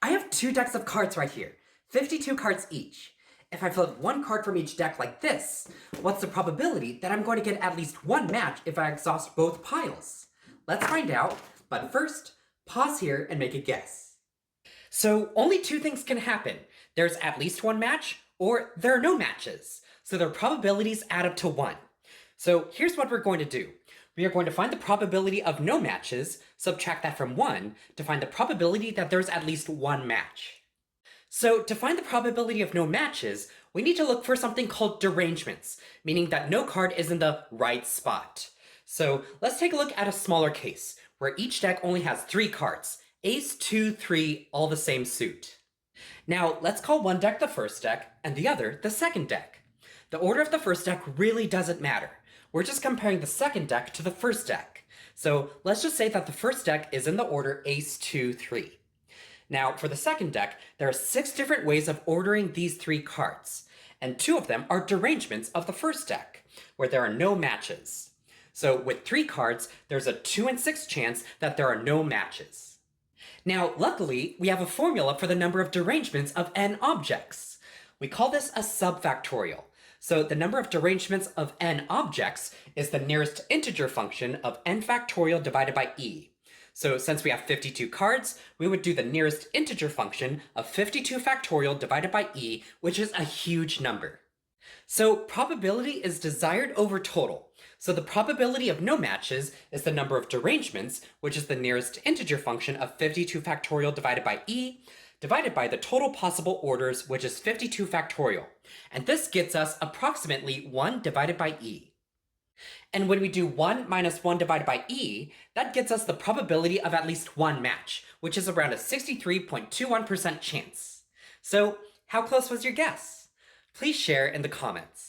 I have two decks of cards right here, 52 cards each. If I flip one card from each deck like this, what's the probability that I'm going to get at least one match if I exhaust both piles? Let's find out, but first, pause here and make a guess. So only two things can happen. There's at least one match, or there are no matches. So their probabilities add up to 1. So here's what we're going to do. We are going to find the probability of no matches, subtract that from 1, to find the probability that there's at least one match. So to find the probability of no matches, we need to look for something called derangements, meaning that no card is in the right spot. So let's take a look at a smaller case, where each deck only has 3 cards, ace, 2, 3, all the same suit. Now let's call one deck the first deck, and the other the second deck. The order of the first deck really doesn't matter. We're just comparing the second deck to the first deck. So let's just say that the first deck is in the order ace, 2, 3. Now, for the second deck, there are 6 different ways of ordering these 3 cards, and 2 of them are derangements of the first deck, where there are no matches. So with 3 cards, there's a 2 in 6 chance that there are no matches. Now, luckily, we have a formula for the number of derangements of n objects. We call this a subfactorial. So the number of derangements of n objects is the nearest integer function of n factorial divided by e. So since we have 52 cards, we would do the nearest integer function of 52 factorial divided by e, which is a huge number. So probability is desired over total. So the probability of no matches is the number of derangements, which is the nearest integer function of 52 factorial divided by e, divided by the total possible orders, which is 52 factorial. And this gets us approximately 1 divided by e. And when we do 1 minus 1 divided by e, that gets us the probability of at least one match, which is around a 63.21% chance. So how close was your guess? Please share in the comments.